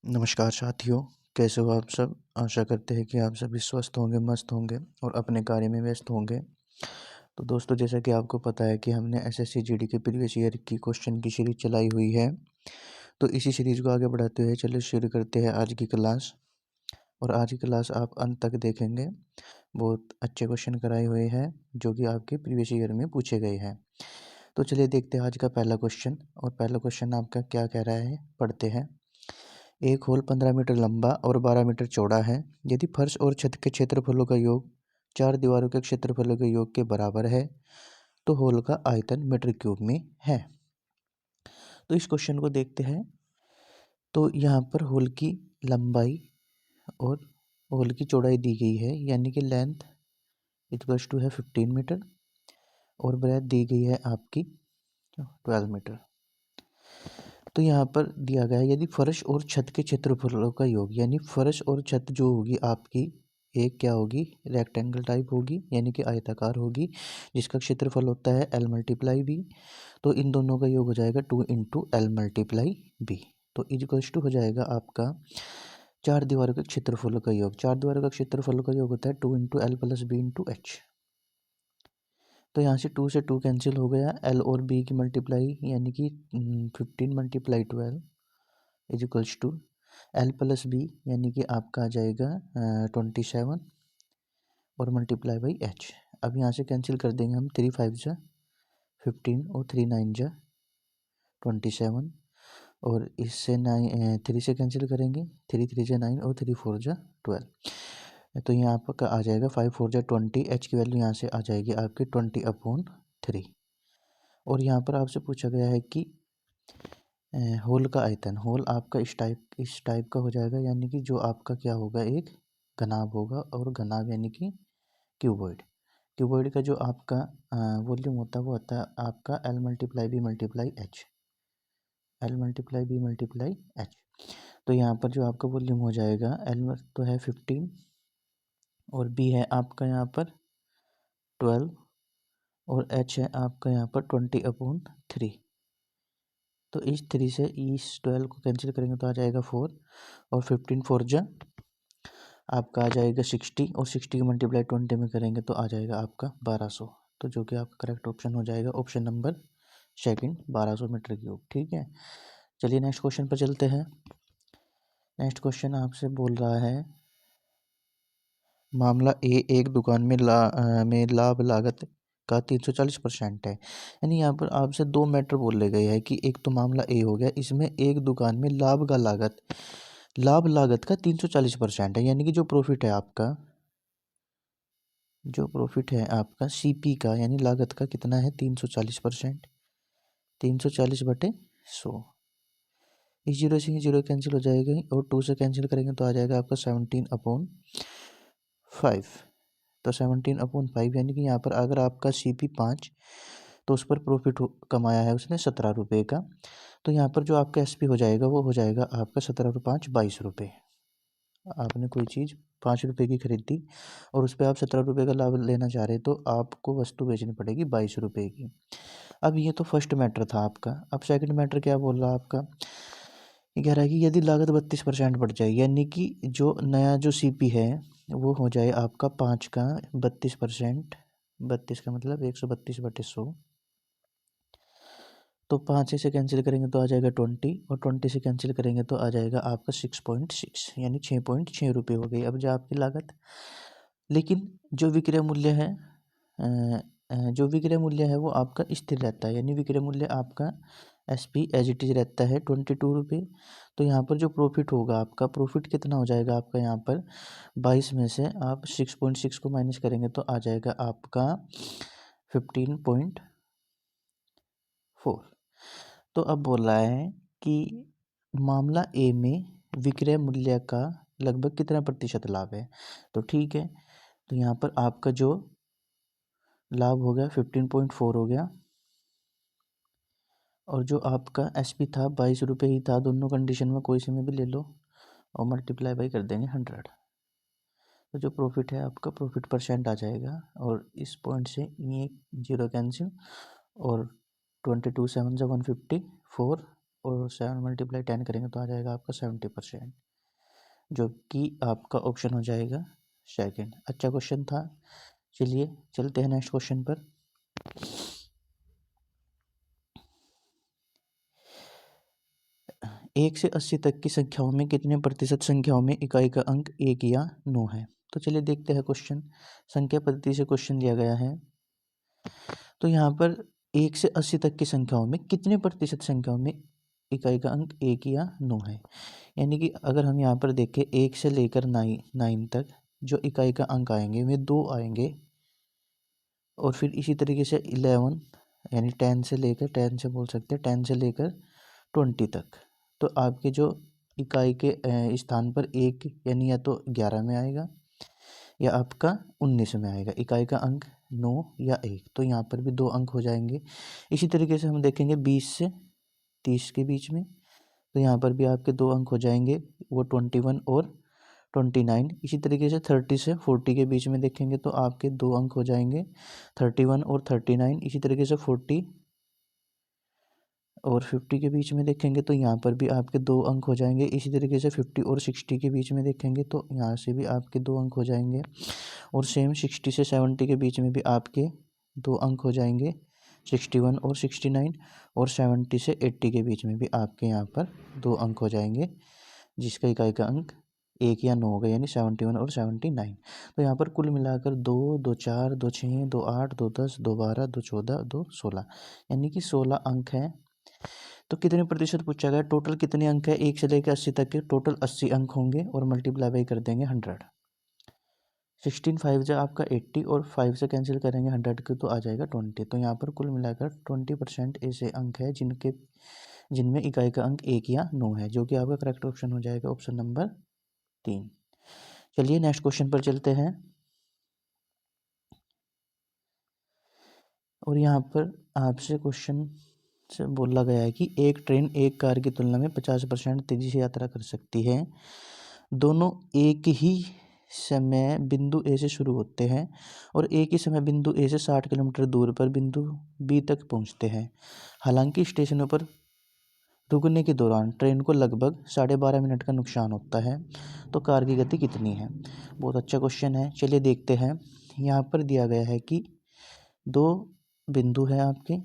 नमस्कार साथियों, कैसे हो आप सब। आशा करते हैं कि आप सभी स्वस्थ होंगे, मस्त होंगे और अपने कार्य में व्यस्त होंगे। तो दोस्तों, जैसा कि आपको पता है कि हमने एसएससी जीडी के प्रीवियस ईयर की क्वेश्चन की सीरीज चलाई हुई है। तो इसी सीरीज को आगे बढ़ाते हुए चलिए शुरू करते हैं आज की क्लास। और आज की क्लास आप अंत तक देखेंगे। बहुत अच्छे क्वेश्चन कराए हुए हैं जो कि आपके प्रीवियस ईयर में पूछे गए हैं। तो चलिए देखते हैं आज का पहला क्वेश्चन। और पहला क्वेश्चन आपका क्या कह रहा है, पढ़ते हैं। एक होल 15 मीटर लंबा और 12 मीटर चौड़ा है। यदि फर्श और छत के क्षेत्रफलों का योग चार दीवारों के क्षेत्रफलों के योग के बराबर है तो होल का आयतन मीटर क्यूब में है। तो इस क्वेश्चन को देखते हैं। तो यहाँ पर होल की लंबाई और होल की चौड़ाई दी गई है, यानी कि लेंथ इक्वल्स टू है 15 मीटर और ब्रेथ दी गई है आपकी 12 मीटर। तो यहाँ पर दिया गया है यदि फर्श और छत के क्षेत्रफलों का योग, यानी फर्श और छत जो होगी आपकी एक क्या होगी, रेक्टेंगल टाइप होगी, यानी कि आयताकार होगी, जिसका क्षेत्रफल होता है L मल्टीप्लाई बी। तो इन दोनों का योग हो जाएगा 2 इंटू एल मल्टीप्लाई बी। तो इक्वल्स टू हो जाएगा आपका चार दीवारों के क्षेत्रफलों का योग। चार दीवारों का क्षेत्रफलों का योग होता है 2 into L plus B into H. तो यहाँ से 2 से 2 कैंसिल हो गया। एल और बी की मल्टीप्लाई यानी कि 15 multiply 12 is equals to L plus B, यानी कि आपका आ जाएगा 27 और मल्टीप्लाई बाई एच। अब यहाँ से कैंसिल कर देंगे हम। 3 5 जा 15 और 3 9 जा 27 और इससे 9 3 से कैंसिल करेंगे। 3 3 जा 9 और 3 4 जा 12। तो यहाँ पर आ जाएगा 5 4 जा 20। एच की वैल्यू यहाँ से आ जाएगी आपकी 20/3। और यहाँ पर आपसे पूछा गया है कि होल का आयतन। होल आपका इस टाइप का हो जाएगा, यानी कि जो आपका क्या होगा, एक घनाभ होगा। और घनाभ यानी कि क्यूबॉइड। क्यूबॉइड का जो आपका वॉल्यूम होता है वो होता है आपका L multiply B multiply H. L multiply B multiply H. तो यहाँ पर जो आपका वॉल्यूम हो जाएगा, एल तो है 15 और बी है आपका यहाँ पर 12 और एच है आपका यहाँ पर 20/3। तो इस 3 से इस 12 को कैंसिल करेंगे तो आ जाएगा 4 और 15 4 जा आपका आ जाएगा 60 और 60 की मल्टीप्लाई 20 में करेंगे तो आ जाएगा आपका 1200। तो जो कि आपका करेक्ट ऑप्शन हो जाएगा option number second, 1200 metre cube. ठीक है, चलिए नेक्स्ट क्वेश्चन पर चलते हैं। नेक्स्ट क्वेश्चन आपसे बोल रहा है मामला ए, एक दुकान में लाभ लागत का 340% है। यानी यहाँ पर आपसे दो मैटर बोले गए हैं कि एक तो मामला ए हो गया, इसमें एक दुकान में लाभ लागत का 340% है, यानी कि जो प्रॉफिट है आपका सीपी का, यानी लागत का कितना है 340%। 340/100। इस जीरो से जीरो कैंसिल हो जाएगा और 2 से कैंसिल करेंगे तो आ जाएगा आपका 17/5। तो 17/5 यानी कि यहाँ पर अगर आपका सीपी 5 तो उस पर प्रॉफिट कमाया है उसने 17 रुपये का। तो यहाँ पर जो आपका एसपी हो जाएगा वो हो जाएगा आपका 17 और 5 22 रुपये। आपने कोई चीज़ 5 रुपये की खरीदी और उस पर आप 17 रुपये का लाभ लेना चाह रहे तो आपको वस्तु बेचनी पड़ेगी 22 रुपये की। अब ये तो फर्स्ट मैटर था आपका। अब सेकंड मैटर क्या बोल रहा है आपका, ये कह रहा है कि यदि लागत 32% बढ़ जाए, यानी कि जो नया जो सीपी है वो हो जाए आपका 5 का 32%। 32 का मतलब 132/100। तो 5 से कैंसिल करेंगे तो आ जाएगा 20 और 20 से कैंसिल करेंगे तो आ जाएगा आपका 6.6, यानी 6.6 रुपये हो गई अब जो आपकी लागत। लेकिन जो विक्रय मूल्य है वो आपका स्थिर रहता है, यानी विक्रय मूल्य आपका एसपी एज इट इज रहता है 22 रुपये। तो यहाँ पर जो प्रॉफिट होगा आपका, प्रॉफिट कितना हो जाएगा आपका, यहाँ पर 22 में से आप 6.6 को माइनस करेंगे तो आ जाएगा आपका 15.4। तो अब बोल रहा है कि मामला ए में विक्रय मूल्य का लगभग कितना प्रतिशत लाभ है। तो ठीक है, तो यहाँ पर आपका जो लाभ हो गया 15.4 हो गया और जो आपका एसपी था 22 रुपये ही था। दोनों कंडीशन में कोई से में भी ले लो और मल्टीप्लाई बाई कर देंगे 100। तो जो प्रॉफिट है आपका प्रॉफिट परसेंट आ जाएगा और इस पॉइंट से ये जीरो कैंसिल और 22 7 154 और 7 × 10 करेंगे तो आ जाएगा आपका 70%, जो कि आपका ऑप्शन हो जाएगा सेकंड। अच्छा क्वेश्चन था। चलिए चलते हैं नेक्स्ट क्वेश्चन पर। एक से 80 तक की संख्याओं में कितने प्रतिशत संख्याओं में इकाई का अंक 1 या 9 है? तो चलिए देखते हैं क्वेश्चन। संख्या पद्धति से क्वेश्चन दिया गया है। तो यहाँ पर 1 से 80 तक की संख्याओं में कितने प्रतिशत संख्याओं में इकाई का अंक 1 या 9 है? यानी कि अगर हम यहाँ पर देखें 1 से लेकर 9 तक जो इकाई का अंक आएंगे वे 2 आएंगे, और फिर इसी तरीके से 11 यानी 10 से लेकर 10 से बोल सकते हैं 10 से लेकर 20 तक, तो आपके जो इकाई के स्थान पर एक यानी या तो 11 में आएगा या आपका 19 में आएगा इकाई का अंक 9 या 1, तो यहाँ पर भी 2 अंक हो जाएंगे। इसी तरीके से हम देखेंगे 20 से 30 के बीच में, तो यहाँ पर भी आपके 2 अंक हो जाएंगे, वो 21 और 29। इसी तरीके से 30 से 40 के बीच में देखेंगे तो आपके 2 अंक हो जाएंगे, 31 और 39। इसी तरीके से 40 और 50 के बीच में देखेंगे तो यहाँ पर भी आपके 2 अंक हो जाएंगे। इसी तरीके से 50 और 60 के बीच में देखेंगे तो यहाँ से भी आपके 2 अंक हो जाएंगे, और सेम 60 से 70 के बीच में भी आपके 2 अंक हो जाएंगे, 61 और 69, और 70 से 80 के बीच में भी आपके यहाँ पर 2 अंक हो जाएंगे, जिसका इकाई का अंक 1 या 9 होगा, यानी 71 और 79। तो यहाँ पर कुल मिलाकर 2, 2, 4, 2, 6, 2, 8, 2, 10, 2, 12, 2, 14, 2, 16, यानी कि 16 अंक हैं। तो कितने प्रतिशत पूछा गया? टोटल कितने अंक है 1 से लेकर 80 तक के? टोटल 80 अंक होंगे, और मल्टीप्लाई बाई कर देंगे 100। 16 5 से आपका 80, और 5 से कैंसिल करेंगे 100 के तो आ जाएगा 20। तो यहाँ पर कुल मिलाकर 20% ऐसे अंक है जिनमें इकाई का अंक 1 या 9 है, जो कि आपका करेक्ट ऑप्शन हो जाएगा ऑप्शन नंबर 3। चलिए नेक्स्ट क्वेश्चन पर चलते हैं। और यहाँ पर आपसे क्वेश्चन से बोला गया है कि एक ट्रेन एक कार की तुलना में 50% तेजी से यात्रा कर सकती है। दोनों एक ही समय बिंदु ए से शुरू होते हैं और एक ही समय बिंदु ए से 60 किलोमीटर दूर पर बिंदु बी तक पहुंचते हैं। हालांकि स्टेशनों पर रुकने के दौरान ट्रेन को लगभग 12.5 मिनट का नुकसान होता है, तो कार की गति कितनी है? बहुत अच्छा क्वेश्चन है। चलिए देखते हैं। यहाँ पर दिया गया है कि 2 बिंदु है आपके,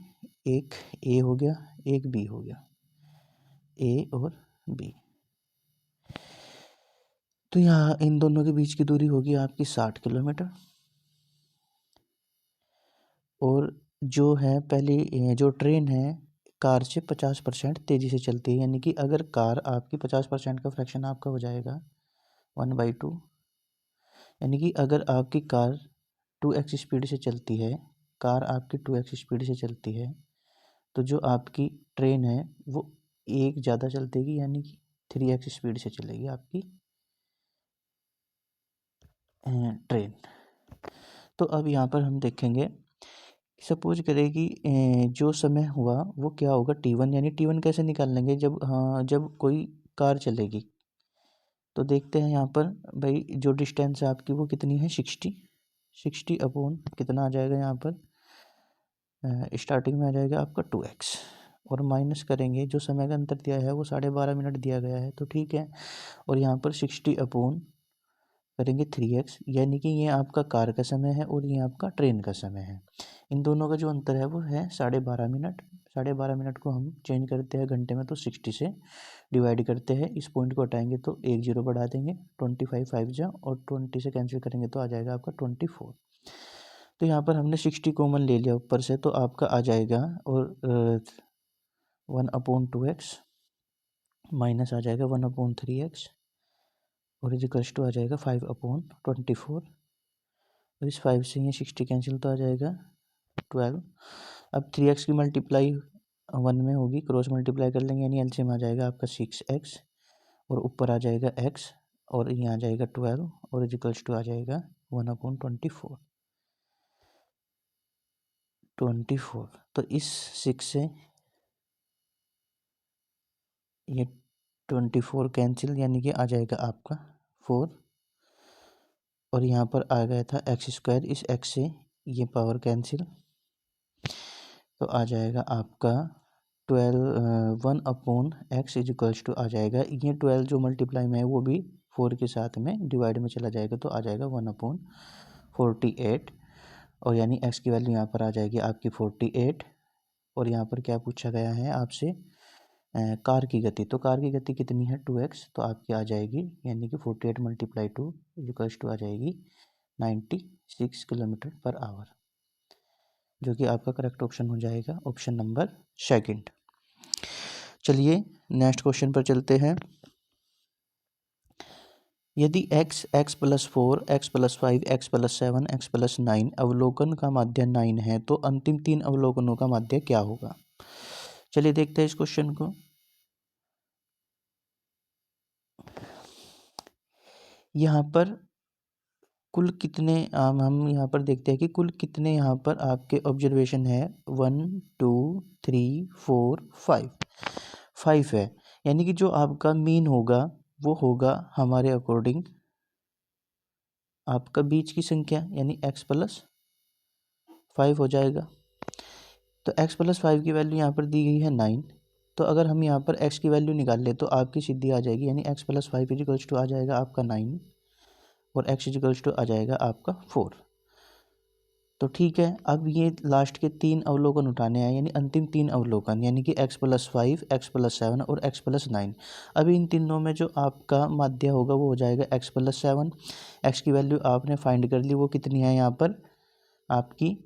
एक ए हो गया, एक बी हो गया, ए और बी। तो यहाँ इन दोनों के बीच की दूरी होगी आपकी 60 किलोमीटर। और जो है पहली जो ट्रेन है कार से 50% तेज़ी से चलती है, यानी कि अगर कार आपकी 50% का फ्रैक्शन आपका हो जाएगा 1/2, यानी कि अगर आपकी कार 2x स्पीड से चलती है, कार आपकी 2x स्पीड से चलती है, तो जो आपकी ट्रेन है वो एक ज़्यादा चलतेगी, यानी कि 3x स्पीड से चलेगी आपकी ट्रेन। तो अब यहाँ पर हम देखेंगे, सपोज करें कि जो समय हुआ वो क्या होगा t1, यानी t1 कैसे निकाल लेंगे जब कोई कार चलेगी। तो देखते हैं यहाँ पर भाई जो डिस्टेंस है आपकी वो कितनी है 60 अपॉन कितना आ जाएगा यहाँ पर स्टार्टिंग में आ जाएगा आपका 2x, और माइनस करेंगे जो समय का अंतर दिया है वो 12.5 मिनट दिया गया है, तो ठीक है। और यहाँ पर 60 अपॉन करेंगे 3x, यानी कि ये आपका कार का समय है और ये आपका ट्रेन का समय है। इन दोनों का जो अंतर है वो है 12.5 मिनट। 12.5 मिनट को हम चेंज करते हैं घंटे में, तो 60 से डिवाइड करते हैं, इस पॉइंट को हटाएंगे तो 1 0 बढ़ा देंगे, 25 5 जा, और 20 से कैंसिल करेंगे तो आ जाएगा आपका 24। तो यहाँ पर हमने 60 कॉमन ले लिया ऊपर से, तो आपका आ जाएगा और 1/2x माइनस आ जाएगा 1/3x, और इजिकल्स टू आ जाएगा 5/24, और इस 5 से ये 60 कैंसिल तो आ जाएगा 12। अब 3x की मल्टीप्लाई 1 में होगी, क्रॉस मल्टीप्लाई कर लेंगे, यानी एलसीएम आ जाएगा आपका 6x, और ऊपर आ जाएगा x, और यहाँ आ जाएगा 12, और इजिकल्स टू आ जाएगा 1/24। तो इस 6 से ये 24 कैंसिल, यानी कि आ जाएगा आपका 4, और यहाँ पर आ गया था x², इस x से ये पावर कैंसिल, तो आ जाएगा आपका 1/x इज इक्वल्स टू आ जाएगा, ये 12 जो मल्टीप्लाई में है वो भी 4 के साथ में डिवाइड में चला जाएगा, तो आ जाएगा 1/48। और यानी x की वैल्यू यहाँ पर आ जाएगी आपकी 48। और यहाँ पर क्या पूछा गया है आपसे, कार की गति, तो कार की गति कितनी है 2x, तो आपकी आ जाएगी यानी कि 48 × 2 इक्वल्स टू आ जाएगी 96 किलोमीटर पर आवर, जो कि आपका करेक्ट ऑप्शन हो जाएगा ऑप्शन नंबर सेकंड। चलिए नेक्स्ट क्वेश्चन पर चलते हैं। यदि x, x + 4, x + 5, x + 7, x + 9 अवलोकन का माध्य 9 है, तो अंतिम 3 अवलोकनों का माध्य क्या होगा। चलिए देखते हैं इस क्वेश्चन को। यहाँ पर कुल कितने हम यहाँ पर देखते हैं कि कुल कितने यहाँ पर आपके ऑब्जर्वेशन है, 1 2 3 4 5 5 है, यानी कि जो आपका मीन होगा वो होगा हमारे अकॉर्डिंग आपका बीच की संख्या यानी x + 5 हो जाएगा। तो x + 5 की वैल्यू यहाँ पर दी गई है 9, तो अगर हम यहाँ पर x की वैल्यू निकाल ले तो आपकी सीधी आ जाएगी, यानी x + 5 इक्वल्स टू आ जाएगा आपका 9 और x इक्वल्स टू आ जाएगा आपका 4। तो ठीक है, अब ये लास्ट के 3 अवलोकन उठाने हैं, यानी अंतिम 3 अवलोकन, यानी कि x + 5, x + 7 और x + 9। अभी इन तीनों में जो आपका माध्य होगा वो हो जाएगा x + 7। x की वैल्यू आपने फाइंड कर ली, वो कितनी है यहाँ पर आपकी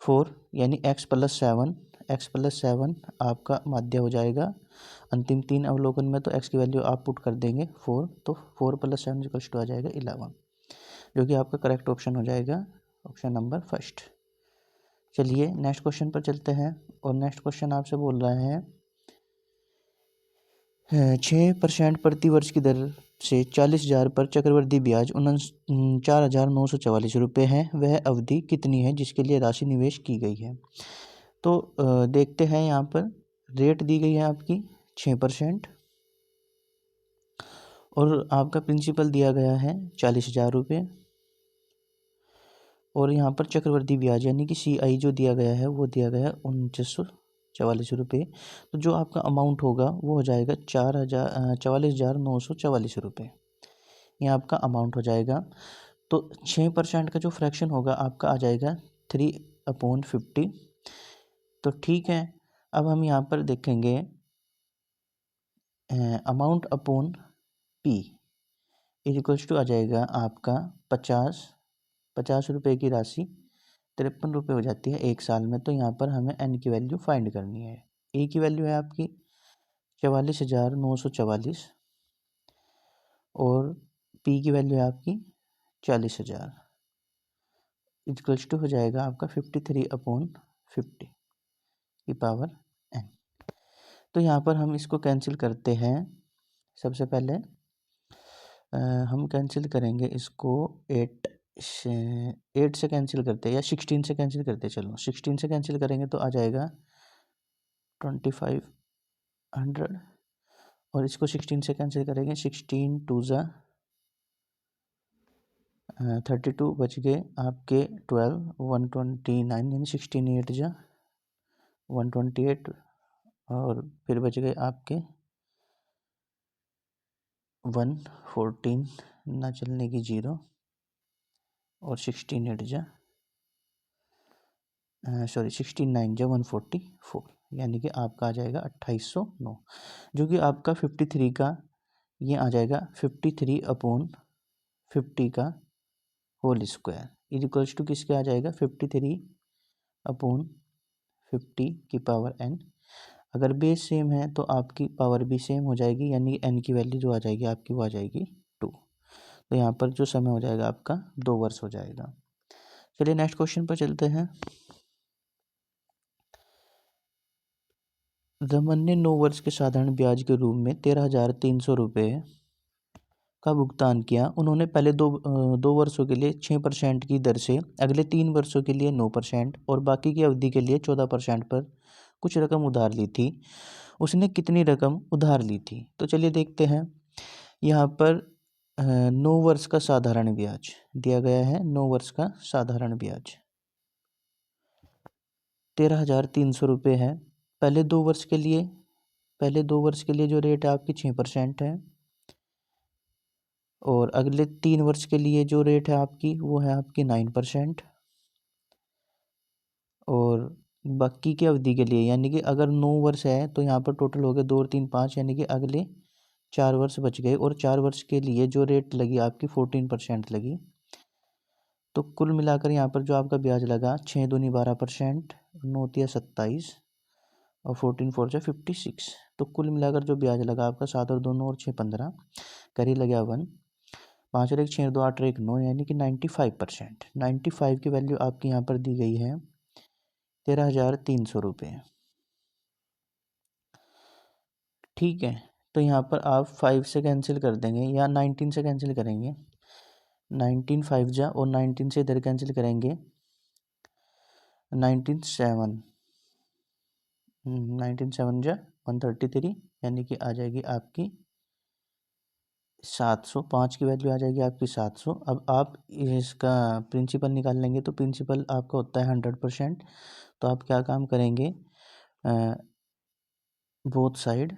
4, यानी x + 7 आपका माध्य हो जाएगा अंतिम 3 अवलोकन में। तो x की वैल्यू आप पुट कर देंगे 4, तो 4 + 7 इक्वल्स टू आ जाएगा 11, जो कि आपका करेक्ट ऑप्शन हो जाएगा ऑप्शन नंबर फर्स्ट। चलिए नेक्स्ट क्वेश्चन पर चलते हैं, और नेक्स्ट क्वेश्चन आपसे बोल रहा है 6% प्रति वर्ष की दर से 40,000 पर चक्रवृद्धि ब्याज 49,944 रुपये है, वह अवधि कितनी है जिसके लिए राशि निवेश की गई है। तो देखते हैं, यहाँ पर रेट दी गई है आपकी 6% और आपका प्रिंसिपल दिया गया है 40,000 रुपये, और यहाँ पर चक्रवृद्धि ब्याज यानी कि CI जो दिया गया है वो दिया गया है 4944 रुपये। तो जो आपका अमाउंट होगा वो हो जाएगा 44,944 रुपये, ये आपका अमाउंट हो जाएगा। तो 6% का जो फ्रैक्शन होगा आपका आ जाएगा 3/50। तो ठीक है, अब हम यहाँ पर देखेंगे amount upon P equals to आ जाएगा आपका 50 रुपये की राशि 53 रुपये हो जाती है एक साल में। तो यहाँ पर हमें n की वैल्यू फाइंड करनी है। a की वैल्यू है आपकी 44,944 और p की वैल्यू है आपकी 40,000 इक्वल्स टू हो जाएगा आपका 53/50 की पावर n। तो यहाँ पर हम इसको कैंसिल करते हैं। सबसे पहले हम कैंसिल करेंगे इसको 8 से कैंसिल करते हैं, या 16 से कैंसिल करते हैं। चलो 16 से कैंसिल करेंगे तो आ जाएगा 2500, और इसको 16 से कैंसिल करेंगे 16 2 ज़ा 32 बच गए आपके 12 129, यानी 16 8 ज़ा 128, और फिर बच गए आपके 114 ना चलने की 0, और 16 8 ज़ा 16 9 ज़ा 144, यानी कि आपका आ जाएगा 2809, जो कि आपका 53 का ये आ जाएगा 53/50 का होल स्क्वायर इक्वल्स टू किसके आ जाएगा 53/50 की पावर n। अगर बेस सेम है तो आपकी पावर भी सेम हो जाएगी, यानी n की वैल्यू जो आ जाएगी आपकी वो आ जाएगी 2। तो यहाँ पर जो समय हो जाएगा आपका 2 वर्ष हो जाएगा। चलिए नेक्स्ट क्वेश्चन पर चलते हैं। रमन ने 9 वर्ष के साधारण ब्याज के रूप में 13,300 रुपये का भुगतान किया। उन्होंने पहले दो वर्षों के लिए 6% की दर से, अगले 3 वर्षों के लिए 9% और बाकी की अवधि के लिए 14% पर कुछ रकम उधार ली थी। उसने कितनी रकम उधार ली थी। तो चलिए देखते हैं। यहाँ पर 9 वर्ष का साधारण ब्याज दिया गया है। 9 वर्ष का साधारण ब्याज 13,300 रुपये है। पहले 2 वर्ष के लिए जो रेट है आपकी 6% है, और अगले 3 वर्ष के लिए जो रेट है आपकी वो है आपकी 9%, और बाकी की अवधि के लिए यानी कि अगर 9 वर्ष है तो यहाँ पर टोटल हो गए 2 और 3 5, यानी कि अगले 4 वर्ष बच गए, और 4 वर्ष के लिए जो रेट लगी आपकी 14% लगी। तो कुल मिलाकर यहाँ पर जो आपका ब्याज लगा 6 दूनी 12%, 9 तिया 27, और 14 4 जा 56। तो कुल मिलाकर जो ब्याज लगा आपका 7 और 2 9 और 6 15, करी लगा 1, 5 और 1 6 2 8 और 1 9, यानी कि 95%। 95 की वैल्यू आपकी यहाँ पर दी गई है 13,300 रुपये। ठीक है, तो यहाँ पर आप 5 से कैंसिल कर देंगे या 19 से कैंसिल करेंगे। 19 5 जा, और 19 से इधर कैंसिल करेंगे 19 7, 19 7 जा 133, यानी कि आ जाएगी आपकी 700। 5 की वैल्यू आ जाएगी आपकी 700। अब आप इसका प्रिंसिपल निकाल लेंगे, तो प्रिंसिपल आपका होता है 100%। तो आप क्या काम करेंगे, बोथ साइड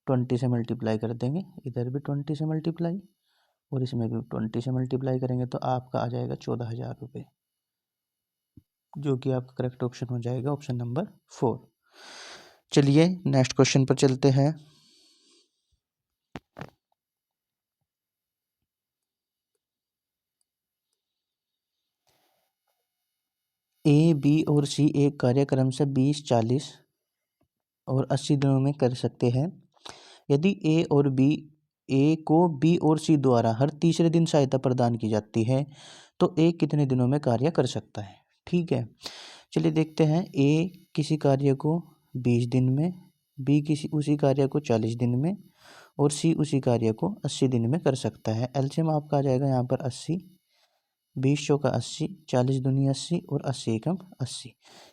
20 से मल्टीप्लाई कर देंगे, इधर भी 20 से मल्टीप्लाई और इसमें भी 20 से मल्टीप्लाई करेंगे, तो आपका आ जाएगा 14,000 रुपये, जो कि आपका करेक्ट ऑप्शन हो जाएगा ऑप्शन नंबर 4। चलिए नेक्स्ट क्वेश्चन पर चलते हैं। ए, बी और सी एक कार्यक्रम से 20, 40 और 80 दिनों में कर सकते हैं। यदि ए को बी और सी द्वारा हर तीसरे दिन सहायता प्रदान की जाती है, तो ए कितने दिनों में कार्य कर सकता है। ठीक है, चलिए देखते हैं। ए किसी कार्य को 20 दिन में, बी किसी उसी कार्य को 40 दिन में, और सी उसी कार्य को 80 दिन में कर सकता है। एलसीएम आपका आ जाएगा यहाँ पर 80, 20 चौका 80, 40 दूनी 80 और 80 एकम 80,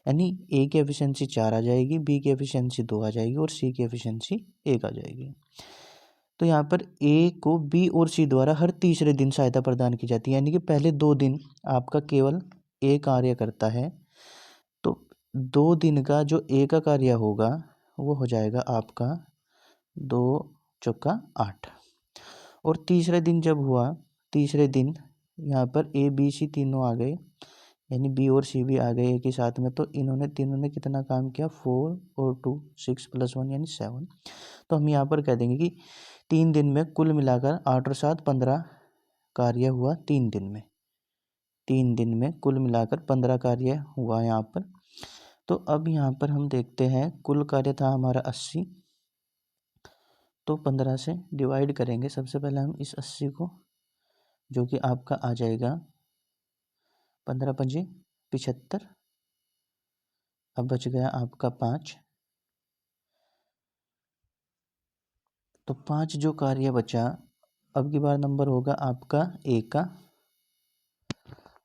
यानी ए की एफिशिएंसी 4 आ जाएगी, बी की एफिशिएंसी 2 आ जाएगी और सी की एफिशिएंसी 1 आ जाएगी। तो यहाँ पर ए को बी और सी द्वारा हर तीसरे दिन सहायता प्रदान की जाती है, यानी कि पहले 2 दिन आपका केवल ए कार्य करता है, तो 2 दिन का जो ए का कार्य होगा वो हो जाएगा आपका 2 चौका 8। और तीसरे दिन जब हुआ, तीसरे दिन यहाँ पर ए बी सी तीनों आ गए, यानी बी और सी भी आ गए एक ही साथ में, तो इन्होंने तीनों ने कितना काम किया, 4 और 2 6 + 1 यानी 7। तो हम यहाँ पर कह देंगे कि 3 दिन में कुल मिलाकर 8 और 7 15 कार्य हुआ। 3 दिन में, 3 दिन में कुल मिलाकर 15 कार्य हुआ यहाँ पर। तो अब यहाँ पर हम देखते हैं, कुल कार्य था हमारा 80, तो 15 से डिवाइड करेंगे। सबसे पहले हम इस 80 को, जो कि आपका आ जाएगा 15 पंजे 75, अब बच गया आपका 5, तो 5 जो कार्य बचा, अब की बार नंबर होगा आपका ए का,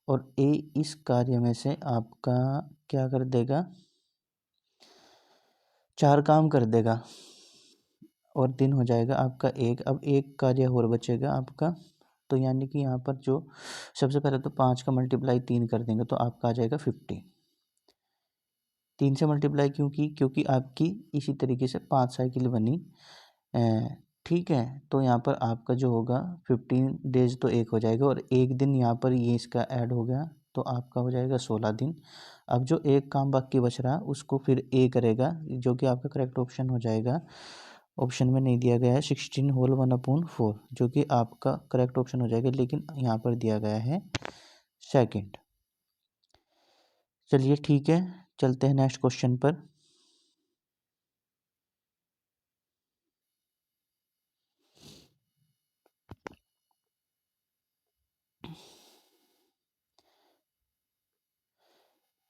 और ए इस कार्य में से आपका क्या कर देगा, 4 काम कर देगा, और दिन हो जाएगा आपका 1। अब एक कार्य और बचेगा आपका, तो यानी कि यहाँ पर जो सबसे पहले तो 5 का मल्टीप्लाई 3 कर देंगे, तो आपका आ जाएगा 50। 3 से मल्टीप्लाई क्योंकि आपकी इसी तरीके से 5 साइकिल बनी। ठीक है, तो यहाँ पर आपका जो होगा 15 डेज तो एक हो जाएगा, और एक दिन यहाँ पर ये इसका ऐड हो गया, तो आपका हो जाएगा 16 दिन। अब जो एक काम बाकी बच रहा उसको फिर ए करेगा, जो कि आपका करेक्ट ऑप्शन हो जाएगा। ऑप्शन में नहीं दिया गया है 16 होल 1/4, जो कि आपका करेक्ट ऑप्शन हो जाएगा, लेकिन यहाँ पर दिया गया है सेकंड। चलिए ठीक है, चलते हैं नेक्स्ट क्वेश्चन पर।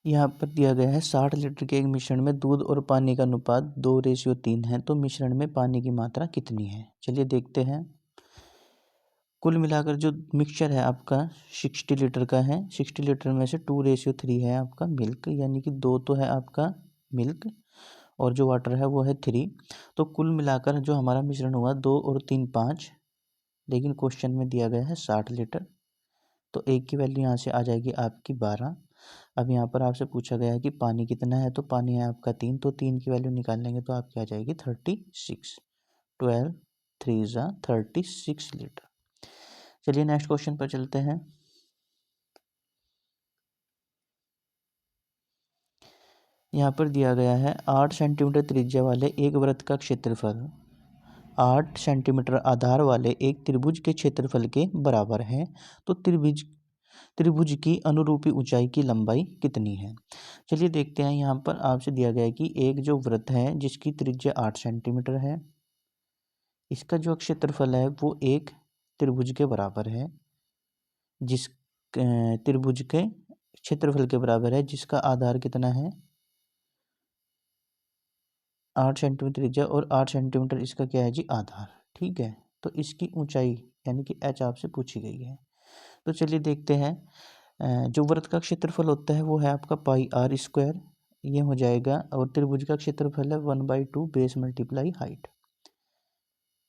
यहाँ पर दिया गया है 60 लीटर के एक मिश्रण में दूध और पानी का अनुपात 2:3 है, तो मिश्रण में पानी की मात्रा कितनी है। चलिए देखते हैं। कुल मिलाकर जो मिक्सचर है आपका 60 लीटर का है, 60 लीटर में से 2:3 है आपका मिल्क, यानी कि 2 तो है आपका मिल्क और जो वाटर है वो है 3। तो कुल मिलाकर जो हमारा मिश्रण हुआ 2 और 3 5, लेकिन क्वेश्चन में दिया गया है 60 लीटर। तो एक की वैल्यू यहाँ से आ जाएगी आपकी 12। अब यहाँ पर आपसे पूछा गया है कि पानी कितना है, तो पानी है आपका 3, तो 3 की वैल्यू निकाल लेंगे तो आपकी आ जाएगी 36। 12 3 ज़ा 36 लीटर। चलिए नेक्स्ट क्वेश्चन पर चलते हैं। यहाँ पर दिया गया है 8 सेंटीमीटर त्रिज्या वाले एक वृत्त का क्षेत्रफल 8 सेंटीमीटर आधार वाले एक त्रिभुज के क्षेत्रफल के बराबर है, तो त्रिभुज की अनुरूपी ऊंचाई की लंबाई कितनी है। चलिए देखते हैं। यहाँ पर आपसे दिया गया है कि एक जो वृत्त है जिसकी त्रिज्या 8 सेंटीमीटर है, इसका जो क्षेत्रफल है वो एक त्रिभुज के बराबर है, जिस त्रिभुज के क्षेत्रफल के बराबर है, जिसका आधार कितना है 8 सेंटीमीटर त्रिज्या और 8 सेंटीमीटर इसका क्या है जी आधार। ठीक है, तो इसकी ऊंचाई यानी कि h आपसे पूछी गई है। तो चलिए देखते हैं। जो वृत्त का क्षेत्रफल होता है वो है आपका पाई आर स्क्वायर, ये हो जाएगा। और त्रिभुज का क्षेत्रफल है 1/2 बेस मल्टीप्लाई हाइट,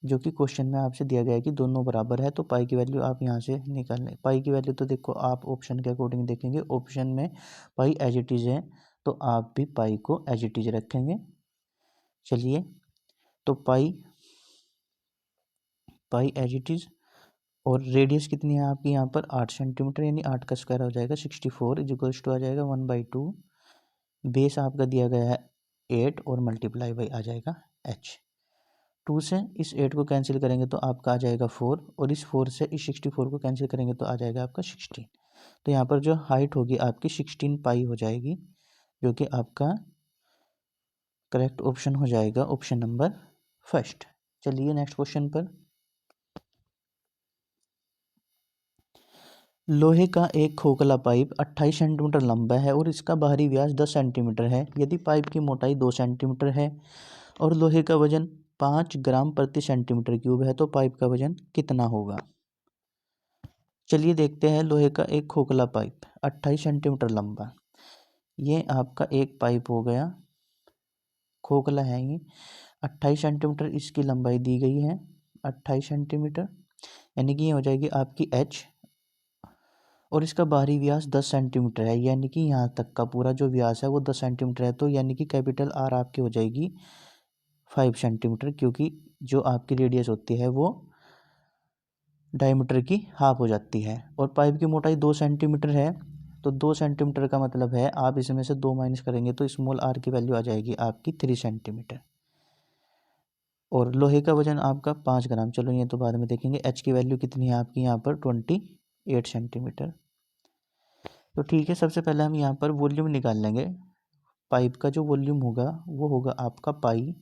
जो कि क्वेश्चन में आपसे दिया गया है कि दोनों बराबर है। तो पाई की वैल्यू आप यहाँ से निकाल लें। पाई की वैल्यू तो देखो आप ऑप्शन के अकॉर्डिंग देखेंगे, ऑप्शन में पाई एज इट इज़ है, तो आप भी पाई को एज इट इज़ रखेंगे। चलिए, तो पाई एज इट इज़, और रेडियस कितनी है आपकी यहाँ पर 8 सेंटीमीटर, यानी 8 का स्क्वायर हो जाएगा 64 इजिकल्स टू आ जाएगा 1/2। बेस आपका दिया गया है 8 और मल्टीप्लाई बाई आ जाएगा h। 2 से इस 8 को कैंसिल करेंगे तो आपका आ जाएगा 4, और इस 4 से इस 64 को कैंसिल करेंगे तो आ जाएगा आपका 16। तो यहाँ पर जो हाइट होगी आपकी 16 पाई हो जाएगी, जो कि आपका करेक्ट ऑप्शन हो जाएगा ऑप्शन नंबर फर्स्ट। चलिए नेक्स्ट क्वेश्चन पर। लोहे का एक खोखला पाइप 28 सेंटीमीटर लंबा है और इसका बाहरी व्यास 10 सेंटीमीटर है। यदि पाइप की मोटाई 2 सेंटीमीटर है और लोहे का वजन 5 ग्राम प्रति सेंटीमीटर क्यूब है, तो पाइप का वजन कितना होगा। चलिए देखते हैं। लोहे का एक खोखला पाइप 28 सेंटीमीटर लंबा, ये आपका एक पाइप हो गया, खोखला है ये। 28 सेंटीमीटर इसकी लंबाई दी गई है, 28 सेंटीमीटर, यानी कि ये हो जाएगी आपकी h। और इसका बाहरी व्यास 10 सेंटीमीटर है, यानी कि यहाँ तक का पूरा जो व्यास है वो 10 सेंटीमीटर है। तो यानी कि कैपिटल आर आपकी हो जाएगी 5 सेंटीमीटर, क्योंकि जो आपकी रेडियस होती है वो डायमीटर की हाफ हो जाती है। और पाइप की मोटाई 2 सेंटीमीटर है, तो 2 सेंटीमीटर का मतलब है आप इसमें से 2 माइनस करेंगे तो स्मॉल आर की वैल्यू आ जाएगी आपकी 3 सेंटीमीटर। और लोहे का वजन आपका 5 ग्राम, चलो ये तो बाद में देखेंगे। एच की वैल्यू कितनी है आपकी यहाँ पर 28 सेंटीमीटर। तो ठीक है, सबसे पहले हम यहाँ पर वॉल्यूम निकाल लेंगे। पाइप का जो वॉल्यूम होगा वो होगा आपका pi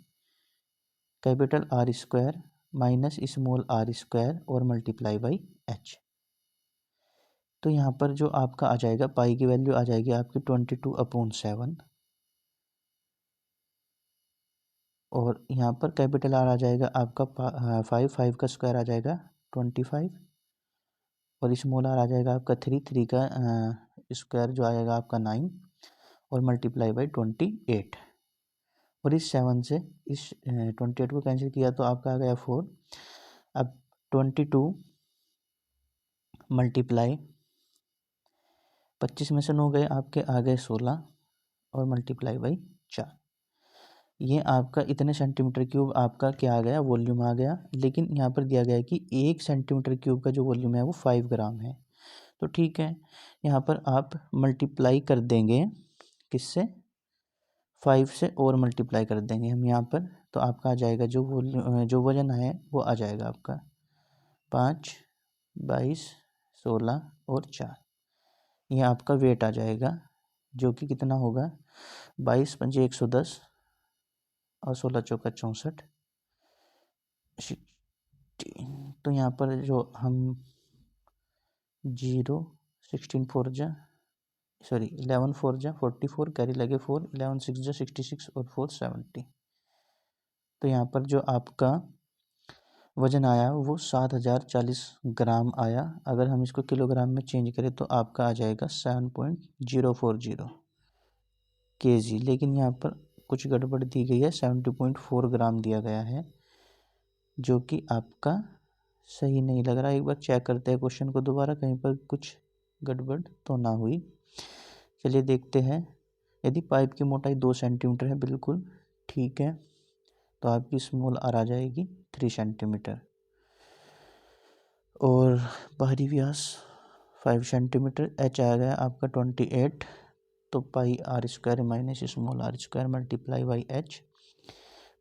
capital R square minus small are square और मल्टीप्लाई बाई एच। तो यहाँ पर जो आपका आ जाएगा पाई की वैल्यू आ जाएगी आपकी 22/7, और यहाँ पर कैपिटल आर आ जाएगा आपका 5 का स्क्वायर आ जाएगा 25, और स्मॉल आर आ जाएगा आपका 3 का स्क्वायर जो आएगा आपका 9, और मल्टीप्लाई बाई 28। और इस 7 से इस 28 को कैंसिल किया तो आपका आ गया 4। अब 22 मल्टीप्लाई 25 में से 9 गए, आपके आ गए 16, और मल्टीप्लाई बाई 4। ये आपका इतने सेंटीमीटर क्यूब आपका क्या आ गया वॉल्यूम आ गया। लेकिन यहाँ पर दिया गया है कि 1 सेंटीमीटर क्यूब का जो वॉल्यूम है वो 5 ग्राम है। तो ठीक है, यहाँ पर आप मल्टीप्लाई कर देंगे किससे, 5 से, और मल्टीप्लाई कर देंगे हम यहाँ पर, तो आपका आ जाएगा जो वॉल्यूम जो वजन है वो आ जाएगा आपका 5, 22, 16 और 4। ये आपका वेट आ जाएगा, जो कि कितना होगा 22 पंजे 110 और 16 चौका 64। तो यहाँ पर जो हम 0 16 4 जा सॉरी 11 4 जा 44, कैरी लगे 4, 11 6 जा 66 और 4 70। तो यहाँ पर जो आपका वजन आया वो 7040 ग्राम आया। अगर हम इसको किलोग्राम में चेंज करें तो आपका आ जाएगा 7.040 kg। लेकिन यहाँ पर कुछ गड़बड़ दी गई है, 70.4 ग्राम दिया गया है, जो कि आपका सही नहीं लग रहा। एक बार चेक करते हैं क्वेश्चन को दोबारा, कहीं पर कुछ गड़बड़ तो ना हुई। चलिए देखते हैं, यदि पाइप की मोटाई 2 सेंटीमीटर है, बिल्कुल ठीक है, तो आपकी स्मॉल आर आ जाएगी 3 सेंटीमीटर। और बाहरी व्यास 5 सेंटीमीटर, एच आ गया आपका 28, तो pi r square minus small are square multiply by h.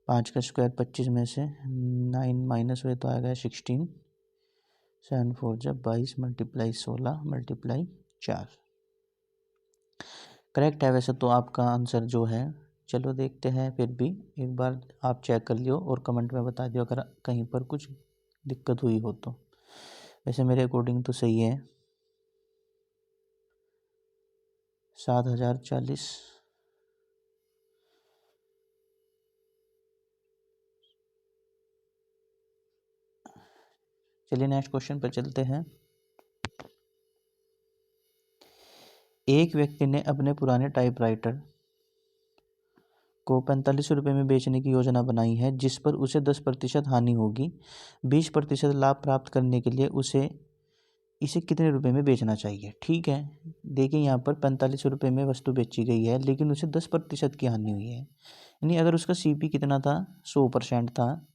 5 का स्क्वायर 25 में से 9 माइनस हुए तो आ गया 16, 7 4 जब 22 मल्टीप्लाई 16 मल्टीप्लाई 4। करेक्ट है वैसे तो आपका आंसर जो है। चलो देखते हैं, फिर भी एक बार आप चेक कर लियो और कमेंट में बता दियो अगर कहीं पर कुछ दिक्कत हुई हो तो। वैसे मेरे अकॉर्डिंग तो सही है, 7040। चलिए नेक्स्ट क्वेश्चन पर चलते हैं। एक व्यक्ति ने अपने पुराने टाइपराइटर को 45 रुपये में बेचने की योजना बनाई है, जिस पर उसे 10% हानि होगी। 20% लाभ प्राप्त करने के लिए उसे इसे कितने रुपए में बेचना चाहिए। ठीक है, देखिए यहाँ पर 45 रुपये में वस्तु बेची गई है, लेकिन उसे 10% की हानि हुई है। यानी अगर उसका सीपी कितना था, 100% था,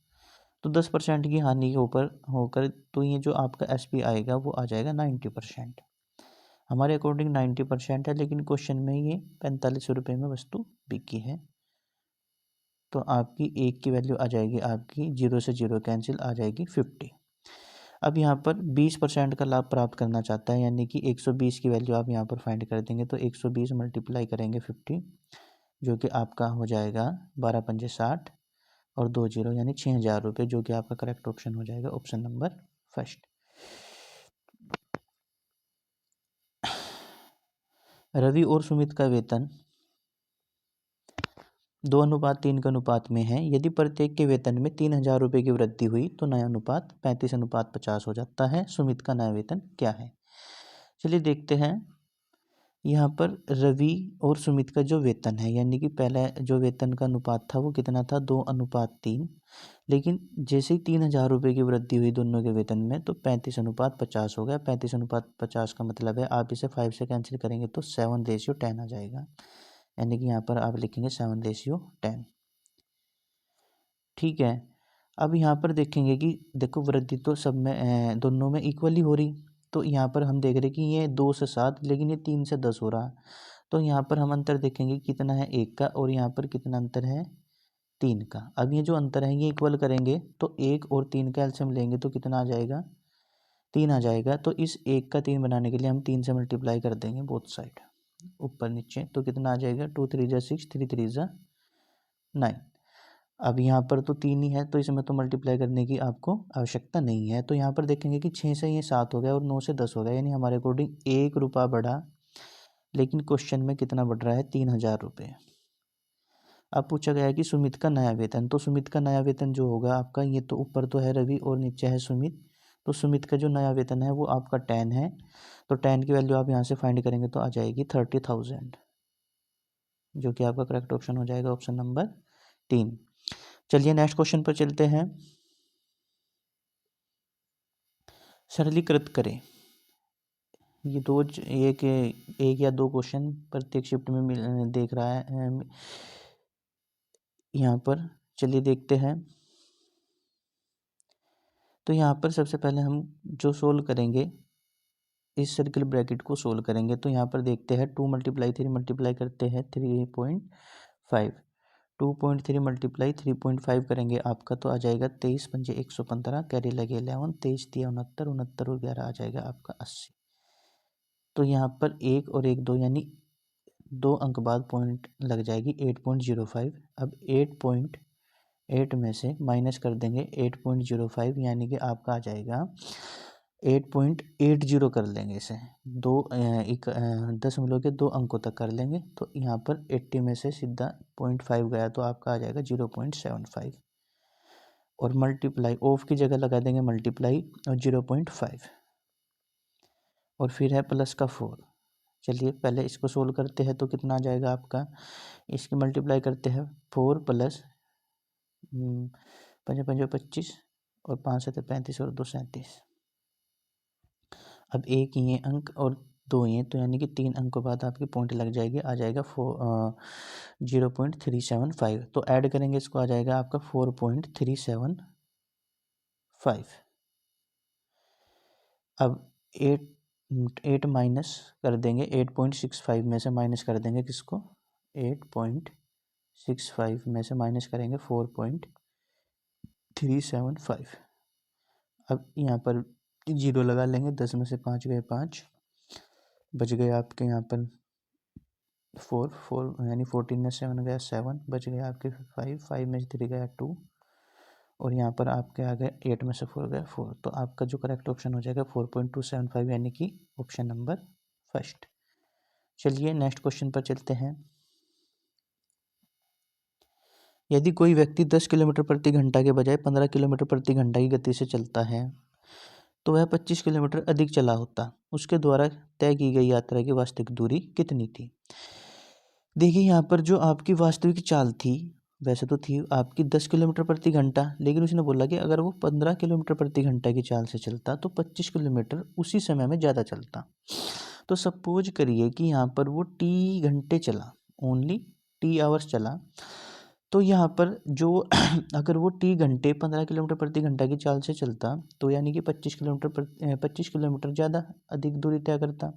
तो 10% की हानि के ऊपर होकर तो ये जो आपका एसपी आएगा वो आ जाएगा 90%। हमारे अकॉर्डिंग 90% है, लेकिन क्वेश्चन में ये 45 रुपये में वस्तु बिकी है, तो आपकी एक की वैल्यू आ जाएगी, आपकी 0 से 0 कैंसिल आ जाएगी 50। अब यहाँ पर 20% का लाभ प्राप्त करना चाहता है, यानी कि 120 की वैल्यू आप यहाँ पर फाइंड कर देंगे, तो 120 मल्टीप्लाई करेंगे 50, जो कि आपका हो जाएगा 12 पंजे 60 और 2 जीरो यानी 6000 रुपये, जो कि आपका करेक्ट ऑप्शन हो जाएगा, ऑप्शन नंबर फर्स्ट। रवि और सुमित का वेतन 2:3 के अनुपात में है। यदि प्रत्येक के वेतन में 3000 रुपये की वृद्धि हुई तो नया अनुपात 35:50 हो जाता है। सुमित का नया वेतन क्या है। चलिए देखते हैं, यहाँ पर रवि और सुमित का जो वेतन है, यानी कि पहला जो वेतन का अनुपात था वो कितना था, 2:3, लेकिन जैसे ही 3000 रुपये की वृद्धि हुई दोनों के वेतन में तो 35:50 हो गया। 35:50 का मतलब है, आप इसे 5 से कैंसिल करेंगे तो 7:10 आ जाएगा, यानी कि यहाँ पर आप लिखेंगे 7:10। ठीक है, अब यहाँ पर देखेंगे कि देखो वृद्धि तो सब में दोनों में इक्वली हो रही, तो यहाँ पर हम देख रहे कि ये 2 से 7, लेकिन ये 3 से 10 हो रहा, तो यहाँ पर हम अंतर देखेंगे कितना है 1 का, और यहाँ पर कितना अंतर है 3 का। अब ये जो अंतर है ये इक्वल करेंगे तो 1 और 3 का एलसीएम लेंगे तो कितना आ जाएगा, 3 आ जाएगा। तो इस 1 का 3 बनाने के लिए हम 3 से मल्टीप्लाई कर देंगे बोथ साइड ऊपर नीचे, तो कितना आ जाएगा, 2 3 जा 6, 3 3 जा 9। अब यहाँ पर तो 3 ही है, तो इसमें तो मल्टीप्लाई करने की आपको आवश्यकता नहीं है। तो यहाँ पर देखेंगे कि 6 से ये 7 हो गया और 9 से 10 हो गया, यानी हमारे अकॉर्डिंग 1 रुपया बढ़ा, लेकिन क्वेश्चन में कितना बढ़ रहा है, 3000 रुपये। अब पूछा गया है कि सुमित का नया वेतन, तो सुमित का नया वेतन जो होगा आपका, ये तो ऊपर तो है रवि और नीचे है सुमित, तो सुमित का जो नया वेतन है वो आपका 10 है, तो 10 की वैल्यू आप यहाँ से फाइंड करेंगे तो आ जाएगी 30,000, जो कि आपका करेक्ट ऑप्शन हो जाएगा, ऑप्शन नंबर 3। चलिए नेक्स्ट क्वेश्चन पर चलते हैं। सरलीकृत करें, ये रोज एक या दो क्वेश्चन प्रत्येक शिफ्ट में देख रहा है यहाँ पर। चलिए देखते हैं, तो यहाँ पर सबसे पहले हम जो सोल्व करेंगे, इस सर्किल ब्रैकेट को सोल्व करेंगे, तो यहाँ पर देखते हैं 2 × 3 मल्टीप्लाई करते हैं 3.5, 2.3 मल्टीप्लाई 3.5 करेंगे आपका तो आ जाएगा 23 पंजे 115, कैरी लगे 11, 23 3 69, 69 और 11 आ जाएगा आपका 80। तो यहाँ पर 1 और 1 2 यानी 2 अंक बाद पॉइंट लग जाएगी 8.05। अब 8.8 में से माइनस कर देंगे 8.05, यानी कि आपका आ जाएगा 8.80 कर लेंगे इसे, दो एक दशमलव के 2 अंकों तक कर लेंगे, तो यहाँ पर 80 में से सीधा 0.5 गया तो आपका आ जाएगा 0.75, और मल्टीप्लाई ऑफ की जगह लगा देंगे मल्टीप्लाई और 0.5, और फिर है प्लस का 4। चलिए पहले इसको सोल्व करते हैं, तो कितना आ जाएगा आपका, इसकी मल्टीप्लाई करते हैं 4 प्लस 5 5 25 और 5 7 35 और 2 37। अब एक ही है अंक और 2 ही हैं, तो यानी कि 3 अंकों बाद आपकी पॉइंट लग जाएगी, आ जाएगा 0.375। तो ऐड करेंगे इसको, आ जाएगा आपका 4.375। अब 8 माइनस कर देंगे, 8.65 में से माइनस कर देंगे किसको, 8.65 में से माइनस करेंगे 4.375। अब यहाँ पर 0 लगा लेंगे, 10 में से 5 गए 5, बच गए आपके यहाँ पर 4 यानी 14 में 7 गया 7, बच गया आपके 5 में से 3 गया 2, और यहाँ पर आपके आ गए 8 में से 4 गया 4। तो आपका जो करेक्ट ऑप्शन हो जाएगा 4.275, यानी कि ऑप्शन नंबर फर्स्ट। चलिए नेक्स्ट क्वेश्चन पर चलते हैं। यदि कोई व्यक्ति 10 किलोमीटर प्रति घंटा के बजाय 15 किलोमीटर प्रति घंटा की गति से चलता है तो वह 25 किलोमीटर अधिक चला होता, उसके द्वारा तय की गई यात्रा की वास्तविक दूरी कितनी थी। देखिए यहाँ पर जो आपकी वास्तविक चाल थी, वैसे तो थी आपकी 10 किलोमीटर प्रति घंटा, लेकिन उसने बोला कि अगर वो 15 किलोमीटर प्रति घंटा की चाल से चलता तो 25 किलोमीटर उसी समय में ज़्यादा चलता। तो सपोज करिए कि यहाँ पर वो टी घंटे चला, ओनली टी आवर्स चला, तो यहाँ पर जो अगर वो टी घंटे 15 किलोमीटर प्रति घंटा की चाल से चलता तो यानी कि 25 किलोमीटर ज़्यादा अधिक दूरी तय करता।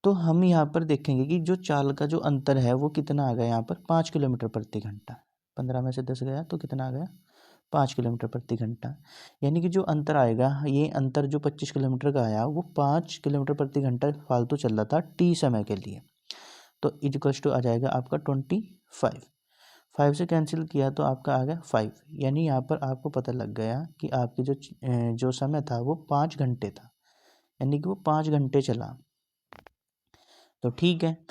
तो हम यहाँ पर देखेंगे कि जो चाल का जो अंतर है वो कितना आ गया, यहाँ पर 5 किलोमीटर प्रति घंटा। 15 में से 10 गया तो कितना आ गया, 5 किलोमीटर प्रति घंटा। यानी कि जो अंतर आएगा, ये अंतर जो 25 किलोमीटर का आया वो 5 किलोमीटर प्रति घंटा फालतू चल रहा था टी समय के लिए। तो इक्वल्स टू आ जाएगा आपका 25। 5 से कैंसिल किया तो आपका आ गया 5, यानी यहाँ पर आपको पता लग गया कि आपकी जो समय था वो 5 घंटे था, यानी कि वो 5 घंटे चला। तो ठीक है,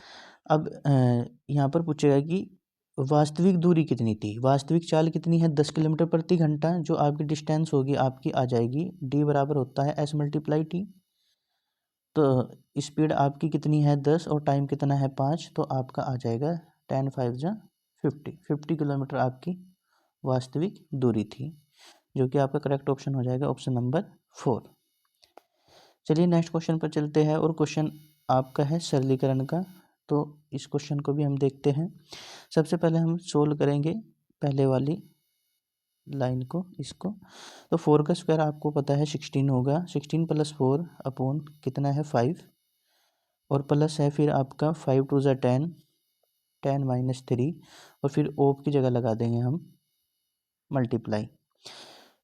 अब यहाँ पर पूछेगा कि वास्तविक दूरी कितनी थी, वास्तविक चाल कितनी है, 10 किलोमीटर प्रति घंटा। जो आपकी डिस्टेंस होगी आपकी आ जाएगी, डी बराबर होता है एस मल्टीप्लाई टी। तो स्पीड आपकी कितनी है 10 और टाइम कितना है 5, तो आपका आ जाएगा 10 5 जा 50 किलोमीटर आपकी वास्तविक दूरी थी, जो कि आपका करेक्ट ऑप्शन हो जाएगा ऑप्शन नंबर 4। चलिए नेक्स्ट क्वेश्चन पर चलते हैं, और क्वेश्चन आपका है सरलीकरण का। तो इस क्वेश्चन को भी हम देखते हैं। सबसे पहले हम सोल्व करेंगे पहले वाली लाइन को, इसको। तो 4 का स्क्वायर आपको पता है 16 होगा, 16 + 4 अपॉन कितना है 5, और प्लस है फिर आपका 5 2 ज़ा 10, 10 - 3, और फिर ओप की जगह लगा देंगे हम मल्टीप्लाई।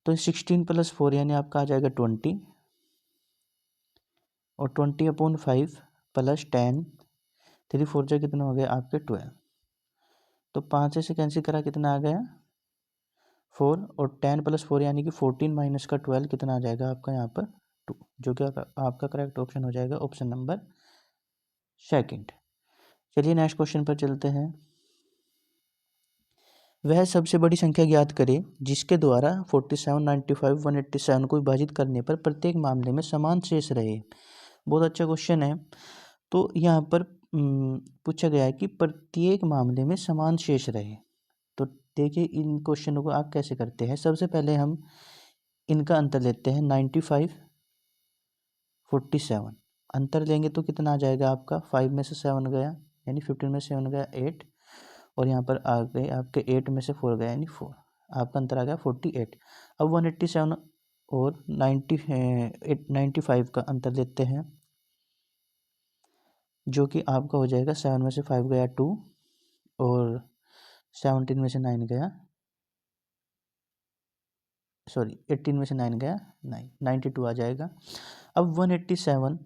तो 16 + 4 यानी आपका आ जाएगा 20, और 20/5 + 10, 3 4 जा कितना हो गया आपके 12। तो 5 से कैंसिल करा कितना आ गया 4, और 10 + 4 यानी कि 14 - का 12 कितना आ जाएगा आपका यहाँ पर 2, जो कि आपका करेक्ट ऑप्शन हो जाएगा ऑप्शन नंबर सेकंड। चलिए नेक्स्ट क्वेश्चन पर चलते हैं। वह सबसे बड़ी संख्या ज्ञात करें जिसके द्वारा 47 95 187 को विभाजित करने पर प्रत्येक मामले में समान शेष रहे। बहुत अच्छा क्वेश्चन है। तो यहाँ पर पूछा गया है कि प्रत्येक मामले में समान शेष रहे। तो देखिए इन क्वेश्चनों को आप कैसे करते हैं। सबसे पहले हम इनका अंतर लेते हैं, 95 47 अंतर लेंगे तो कितना आ जाएगा आपका, 5 में से 7 गया यानी 15 में से 7 गया 8, और यहाँ पर आ गए आपके 8 में से 4 गया यानी 4, आपका अंतर आ गया 48। अब 187 और 95 का अंतर लेते हैं, जो कि आपका हो जाएगा 7 में से 5 गया 2, और 17 में से 9 गया, सॉरी 18 में से 9 गया 9, 92 आ जाएगा। अब 187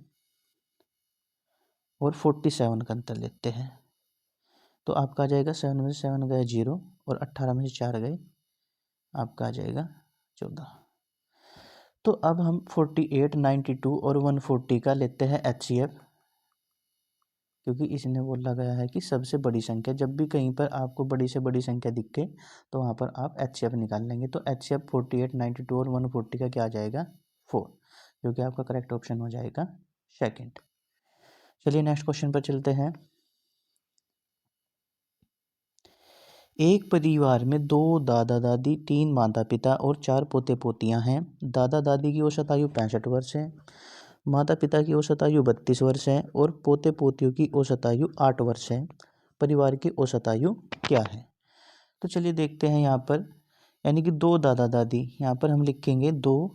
और 47 का अंतर लेते हैं, तो आपका आ जाएगा 7 में से 7 गया 0, और 18 में से 4 गए, आपका आ जाएगा 14। तो अब हम 48 92 और 140 का लेते हैं HCF, क्योंकि इसने बोला गया है कि सबसे बड़ी संख्या, जब भी कहीं पर आपको बड़ी से बड़ी संख्या दिखे तो वहाँ पर आप HCF निकाल लेंगे। तो HCF 48 92 और 140 का क्या आ जाएगा 4, जो कि आपका करेक्ट ऑप्शन हो जाएगा सेकंड। चलिए नेक्स्ट क्वेश्चन पर चलते हैं। एक परिवार में 2 दादा दादी, 3 माता पिता और 4 पोते पोतियां हैं। दादा दादी की औसत आयु 65 वर्ष है। माता पिता की औसत आयु 32 वर्ष है और पोते पोतियों की औसत आयु 8 वर्ष है। परिवार की औसत आयु क्या है? तो चलिए देखते हैं यहाँ पर, यानी कि 2 दादा दादी, यहाँ पर हम लिखेंगे 2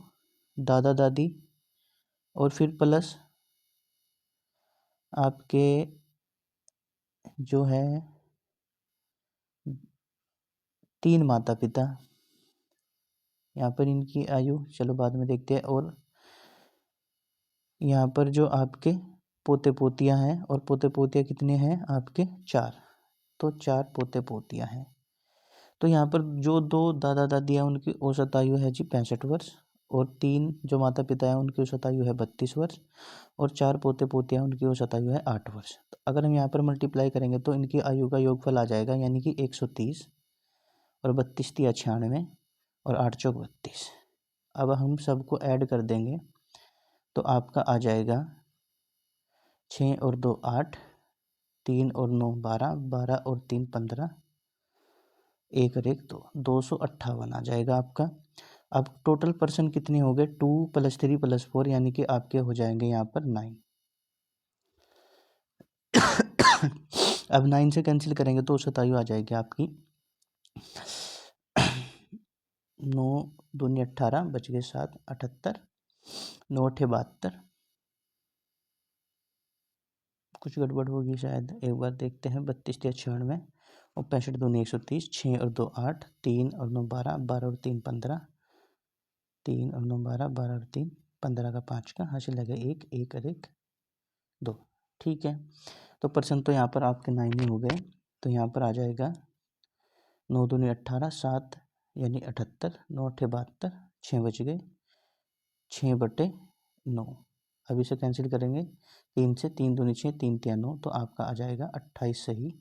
दादा दादी और फिर प्लस आपके जो है 3 माता पिता, यहाँ पर इनकी आयु चलो बाद में देखते हैं। और यहाँ पर जो आपके पोते पोतियाँ हैं, और पोते पोतियाँ कितने हैं आपके 4, तो 4 पोते पोतियाँ हैं। तो यहाँ पर जो 2 दादा दादी हैं उनकी औसत आयु है जी 65 वर्ष, और 3 जो माता पिता हैं उनकी औसत आयु है 32 वर्ष, और 4 पोते पोतियाँ उनकी औसत आयु है 8 वर्ष। तो अगर हम यहाँ पर मल्टीप्लाई करेंगे तो इनकी आयु का योगफल आ जाएगा, यानी कि 130, और 32 तिया 96, और 8 चौक 32। अब हम सबको ऐड कर देंगे तो आपका आ जाएगा 6 और 2 8, 3 और 9 12, 12 और 3 15, 1 और 1 2, 258 आ जाएगा आपका। अब टोटल पर्सन कितने हो गए? 2 + 3 + 4, यानी कि आपके हो जाएंगे यहाँ पर 9। अब 9 से कैंसिल करेंगे तो औसत आयु आ जाएगी आपकी 9 दूनी 18, बच गए 7 78, 9 8 72। कुछ गड़बड़ होगी शायद, एक बार देखते हैं। 32 तिया 96, और 65 दूनी 130, 6 और 2 8, 3 और 9 12, 12 और 3 15, 3 और 9 12, 12 और 3 15 का 5 का हासिल लगे 1, 1 और 1 2। ठीक है, तो परसेंट तो यहाँ पर आपके 9 ही हो गए। तो यहाँ पर आ जाएगा 9 दूनी 18, 7 यानी 78, 9 8 72, 6 बच गए 6/9। अब इसे कैंसिल करेंगे 3 से, 3 दूनी 6, 3 तिया 9, तो आपका आ जाएगा 28 सही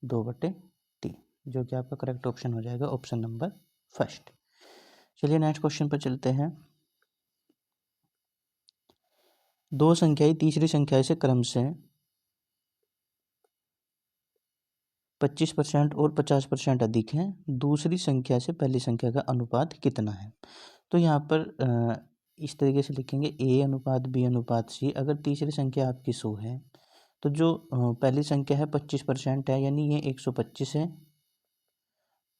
2/3, जो कि आपका करेक्ट ऑप्शन हो जाएगा, ऑप्शन नंबर फर्स्ट। चलिए नेक्स्ट क्वेश्चन पर चलते हैं। 2 संख्याएं तीसरी संख्या से क्रम से 25% और 50% अधिक है, दूसरी संख्या से पहली संख्या का अनुपात कितना है? तो यहाँ पर इस तरीके से लिखेंगे A अनुपात B अनुपात C। अगर तीसरी संख्या आपकी 100 है तो जो पहली संख्या है 25% है, यानी ये 125 है,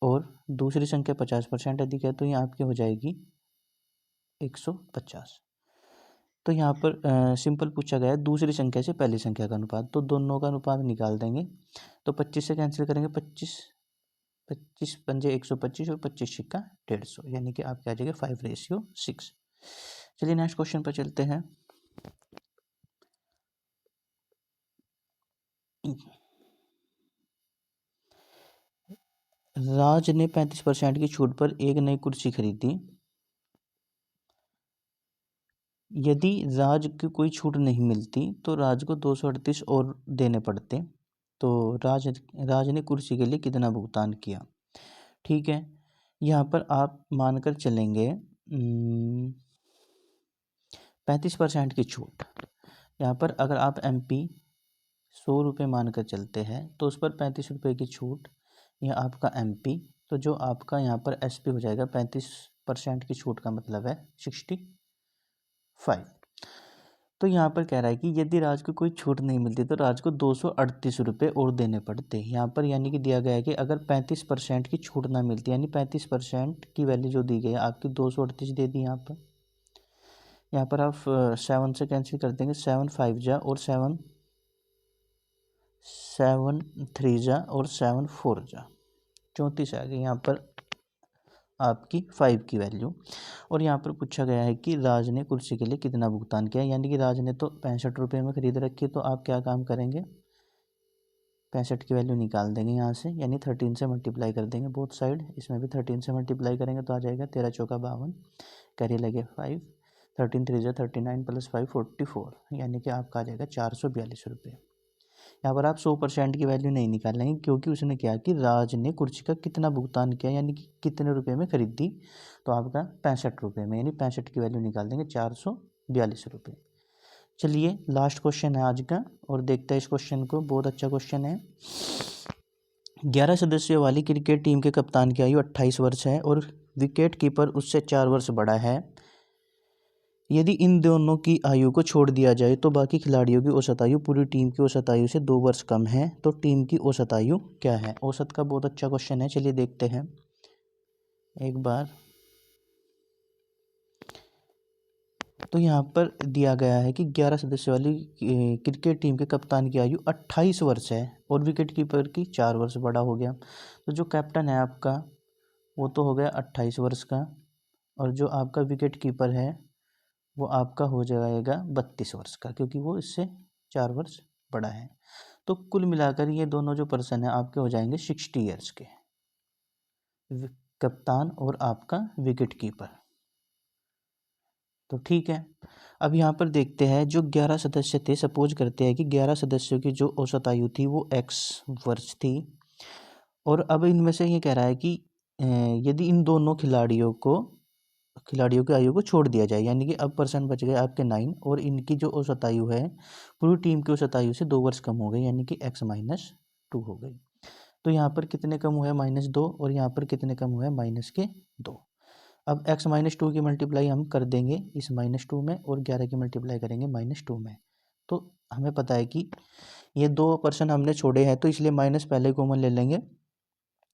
और दूसरी संख्या 50% अधिक है, तो ये आपकी हो जाएगी 150। तो यहाँ पर सिंपल पूछा गया है दूसरी संख्या से पहली संख्या का अनुपात, तो दोनों का अनुपात निकाल देंगे। तो 25 से कैंसिल करेंगे, 25 25 पंजे 125, और 25 सिक्का 150, यानी कि आपके आ जाएगा 5:6। चलिए नेक्स्ट क्वेश्चन पर चलते हैं। राज ने 35% की छूट पर एक नई कुर्सी खरीदी। यदि राज की कोई छूट नहीं मिलती तो राज को 238 और देने पड़ते। तो राज ने कुर्सी के लिए कितना भुगतान किया? ठीक है, यहाँ पर आप मानकर चलेंगे 35% की छूट। यहाँ पर अगर आप MP 100 रुपये मानकर चलते हैं तो उस पर 35 रुपये की छूट, यह आपका MP। तो जो आपका यहाँ पर SP हो जाएगा 35% की छूट का मतलब है 65। तो यहाँ पर कह रहा है कि यदि राज को कोई छूट नहीं मिलती तो राज को 238 रुपये और देने पड़ते। यहाँ पर यानी कि दिया गया है कि अगर 35% की छूट ना मिलती, यानी 35% की वैल्यू जो दी गई है आपकी 238 दे दी। यहाँ पर आप 7 से कैंसिल कर देंगे, 7 5 जा और 7 3 जा और 7 4 जा, 34 आ गई यहाँ पर आपकी 5 की वैल्यू। और यहाँ पर पूछा गया है कि राज ने कुर्सी के लिए कितना भुगतान किया, यानी कि राज ने तो 65 रुपये में खरीद रखी है। तो आप क्या काम करेंगे, 65 की वैल्यू निकाल देंगे यहाँ से, यानी 13 से मल्टीप्लाई कर देंगे बोथ साइड। इसमें भी 13 से मल्टीप्लाई करेंगे तो आ जाएगा 13 चौका 52, कैरी लगे 5, 13 3 जा 39 + 5 44, यानी कि आपका आ जाएगा 442 रुपये। यहाँ पर आप 100% की वैल्यू नहीं निकालेंगे, क्योंकि उसने क्या कि राज ने कुर्सी का कितना भुगतान किया, यानी कि कितने रुपए में खरीदी। तो आपका 65 रुपये में, यानी 65 की वैल्यू निकाल देंगे 442 रुपये। चलिए लास्ट क्वेश्चन है आज का, और देखते हैं इस क्वेश्चन को। बहुत अच्छा क्वेश्चन है। 11 सदस्यों वाली क्रिकेट टीम के कप्तान की आयु 28 वर्ष है और विकेट कीपर उससे 4 वर्ष बड़ा है। यदि इन दोनों की आयु को छोड़ दिया जाए तो बाकी खिलाड़ियों की औसत आयु पूरी टीम की औसत आयु से 2 वर्ष कम है, तो टीम की औसत आयु क्या है? औसत का बहुत अच्छा क्वेश्चन है, चलिए देखते हैं एक बार। तो यहाँ पर दिया गया है कि 11 सदस्य वाली क्रिकेट टीम के कप्तान की आयु 28 वर्ष है और विकेट कीपर की 4 वर्ष बड़ा हो गया। तो जो कैप्टन है आपका वो तो हो गया 28 वर्ष का, और जो आपका विकेट कीपर है वो आपका हो जाएगा 32 वर्ष का, क्योंकि वो इससे 4 वर्ष बड़ा है। तो कुल मिलाकर ये दोनों जो पर्सन है आपके हो जाएंगे 60 ईयर्स के, कप्तान और आपका विकेट कीपर। तो ठीक है, अब यहाँ पर देखते हैं जो 11 सदस्य थे, सपोज करते हैं कि 11 सदस्यों की जो औसत आयु थी वो x वर्ष थी, और अब इनमें से ये कह रहा है कि यदि इन दोनों खिलाड़ियों की आयु को छोड़ दिया जाए, यानी कि अब पर्सन बच गए आपके 9 और इनकी जो औसत आयु है पूरी टीम की औसत आयु से 2 वर्ष कम हो गई, यानी कि x-2 हो गई। तो यहाँ पर कितने कम हुए? -2, और यहाँ पर कितने कम हुए? -2। अब x-2 की मल्टीप्लाई हम कर देंगे इस -2 में और 11 की मल्टीप्लाई करेंगे -2 में। तो हमें पता है कि ये 2 पर्सन हमने छोड़े हैं, तो इसलिए माइनस पहले कॉमन ले लेंगे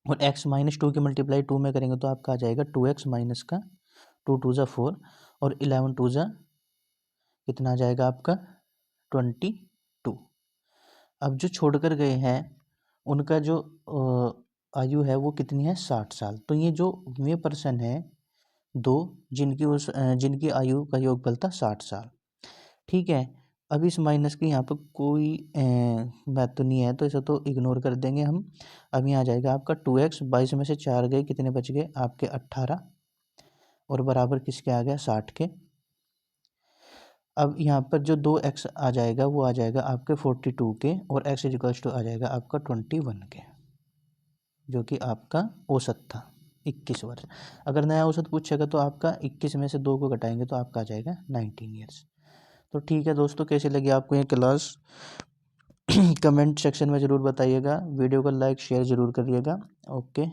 और x-2 की मल्टीप्लाई 2 में करेंगे तो आपका आ जाएगा 2x माइनस का 2 2 = 4 और 11 2 कितना आ जाएगा आपका 22। अब जो छोड़कर गए हैं उनका जो आयु है वो कितनी है? 60 साल। तो ये पर्सन है 2 जिनकी आयु का योगफल था 60 साल। ठीक है, अब इस माइनस की यहाँ पर कोई महत्व नहीं है, तो इसे तो इग्नोर कर देंगे हम। अब यहाँ आ जाएगा आपका 2x, 22 में से 4 गए, कितने बच गए आपके? 18, और बराबर किसके आ गया? 60 के। अब यहाँ पर जो 2x आ जाएगा वो आ जाएगा आपके 42 के, और x = आ जाएगा आपका 21 के, जो कि आपका औसत था 21 वर्ष। अगर नया औसत पूछेगा तो आपका 21 में से 2 को घटाएंगे तो आपका आ जाएगा 19 ईयर्स। तो ठीक है दोस्तों, कैसे लगी आपको ये क्लास? कमेंट सेक्शन में ज़रूर बताइएगा, वीडियो को लाइक शेयर ज़रूर करिएगा। ओके।